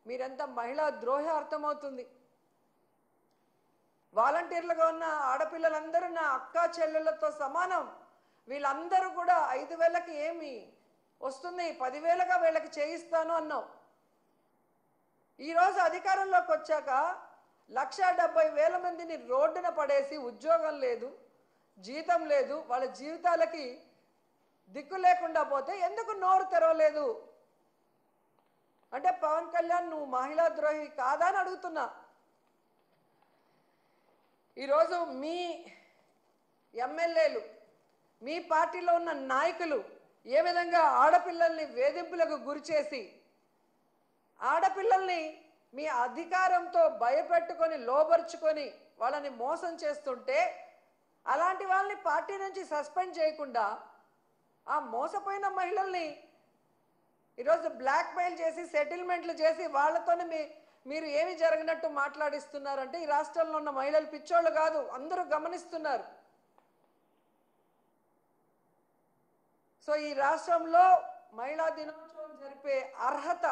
మీరెంత మహిళా ద్రోహి అర్థమవుతుంది. వాలంటీర్లుగా ఉన్న ఆడపిల్లలందరూ నా అక్క చెల్లెళ్ళతో సమానం. వీళ్ళందరూ కూడా 5,000కి ఏమి వస్తుంది, 10,000గా వీళ్ళకి చేయిస్తాను అన్నావు. ఈరోజు అధికారంలోకి వచ్చాక 1,70,000 మందిని రోడ్డున పడేసి ఉద్యోగం లేదు, జీతం లేదు, వాళ్ళ జీవితాలకి దిక్కు లేకుండా పోతే ఎందుకు నోరు తెరవలేదు అంటే పవన్ కళ్యాణ్ నువ్వు మహిళా ద్రోహి కాదా అని అడుగుతున్నా. ఈరోజు మీ ఎమ్మెల్యేలు, మీ పార్టీలో ఉన్న నాయకులు ఏ విధంగా ఆడపిల్లల్ని వేధింపులకు గురిచేసి ఆడపిల్లల్ని మీ అధికారంతో భయపెట్టుకొని లోబర్చుకొని వాళ్ళని మోసం చేస్తుంటే అలాంటి వాళ్ళని పార్టీ నుంచి సస్పెండ్ చేయకుండా ఆ మోసపోయిన మహిళల్ని ఈరోజు బ్లాక్మెయిల్ చేసి సెటిల్మెంట్లు చేసి వాళ్ళతోనే మీరు ఏమి జరిగినట్టు మాట్లాడిస్తున్నారంటే ఈ రాష్ట్రంలో ఉన్న మహిళలు పిచ్చోళ్ళు కాదు, అందరూ గమనిస్తున్నారు. సో ఈ రాష్ట్రంలో మహిళా దినోత్సవం జరిపే అర్హత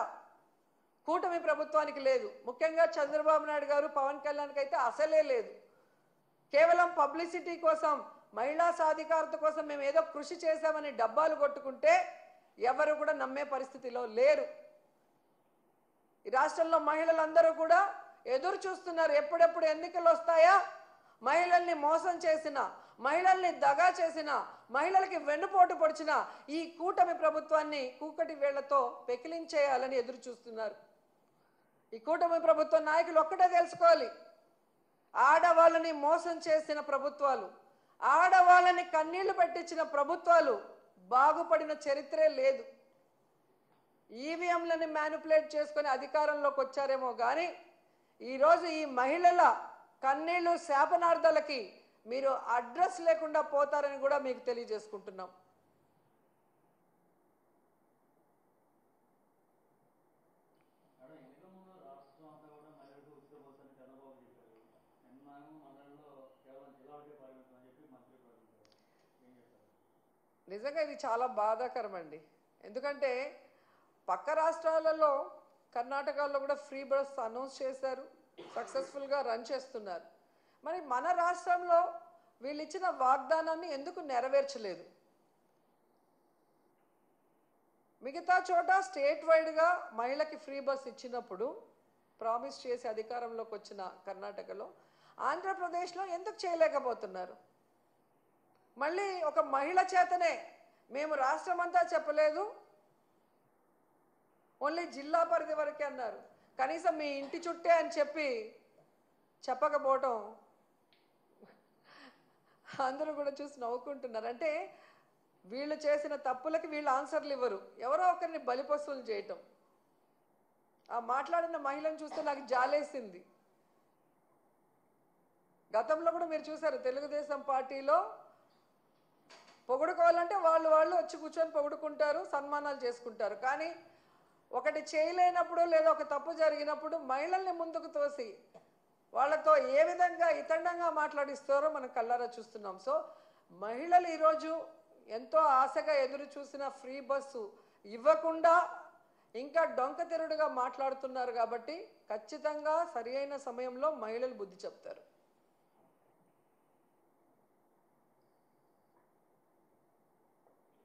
కూటమి ప్రభుత్వానికి లేదు. ముఖ్యంగా చంద్రబాబు నాయుడు గారు, పవన్ కళ్యాణ్కి అయితే అసలే లేదు. కేవలం పబ్లిసిటీ కోసం, మహిళా సాధికారత కోసం మేము ఏదో కృషి చేశామని డబ్బాలు కొట్టుకుంటే ఎవరు కూడా నమ్మే పరిస్థితిలో లేరు. ఈ రాష్ట్రంలో మహిళలందరూ కూడా ఎదురు చూస్తున్నారు, ఎప్పుడెప్పుడు ఎన్నికలు వస్తాయా, మహిళల్ని మోసం చేసిన, మహిళల్ని దగా చేసిన, మహిళలకి వెన్నుపోటు పొడిచిన ఈ కూటమి ప్రభుత్వాన్ని కూకటి వేళ్లతో పెకిలించేయాలని ఎదురు చూస్తున్నారు. ఈ కూటమి ప్రభుత్వ నాయకులు ఒక్కటే తెలుసుకోవాలి, ఆడవాళ్ళని మోసం చేసిన ప్రభుత్వాలు, ఆడవాళ్ళని కన్నీళ్లు పెట్టించిన ప్రభుత్వాలు బాగుపడిన చరిత్రే లేదు. ఈవీఎంలని మ్యానిపులేట్ చేసుకొని అధికారంలోకి వచ్చారేమో కానీ ఈరోజు ఈ మహిళల కన్నీళ్లు శాపనార్థాలకి మీరు అడ్రస్ లేకుండా పోతారని కూడా మీకు తెలియజేసుకుంటున్నాం. నిజంగా ఇది చాలా బాధాకరం అండి. ఎందుకంటే పక్క రాష్ట్రాలలో కర్ణాటకలో కూడా ఫ్రీ బస్ అనౌన్స్ చేశారు, సక్సెస్ఫుల్గా రన్ చేస్తున్నారు. మరి మన రాష్ట్రంలో వీళ్ళు ఇచ్చిన వాగ్దానాన్ని ఎందుకు నెరవేర్చలేదు? మిగతా చోట స్టేట్ వైడ్గా మహిళకి ఫ్రీ బస్ ఇచ్చినప్పుడు ప్రామిస్ చేసి అధికారంలోకి వచ్చిన కర్ణాటకలో, ఆంధ్రప్రదేశ్లో ఎందుకు చేయలేకపోతున్నారు? మళ్ళీ ఒక మహిళ చేతనే మేము రాష్ట్రం అంతా చెప్పలేదు, ఓన్లీ జిల్లా పరిధి వరకే అన్నారు. కనీసం మీ ఇంటి చుట్టే అని చెప్పకపోవటం అందరూ కూడా చూసి నవ్వుకుంటున్నారు. అంటే వీళ్ళు చేసిన తప్పులకి వీళ్ళు ఆన్సర్లు ఇవ్వరు, ఎవరో ఒకరిని బలిపశువులు చేయటం. ఆ మాట్లాడిన మహిళను చూస్తే నాకు జాలేసింది. గతంలో కూడా మీరు చూసారు, తెలుగుదేశం పార్టీలో పొగుడుకోవాలంటే వాళ్ళు వచ్చి కూర్చొని పొగుడుకుంటారు, సన్మానాలు చేసుకుంటారు. కానీ ఒకటి చేయలేనప్పుడు లేదా ఒక తప్పు జరిగినప్పుడు మహిళల్ని ముందుకు తోసి వాళ్ళతో ఏ విధంగా ఇతండంగా మాట్లాడిస్తారో మనం కళ్ళారా చూస్తున్నాం. సో మహిళలు ఈరోజు ఎంతో ఆశగా ఎదురు చూసిన ఫ్రీ బస్సు ఇవ్వకుండా ఇంకా డొంక తిరుడుగా మాట్లాడుతున్నారు. కాబట్టి ఖచ్చితంగా సరి అయిన సమయంలో మహిళలు బుద్ధి చెప్తారు.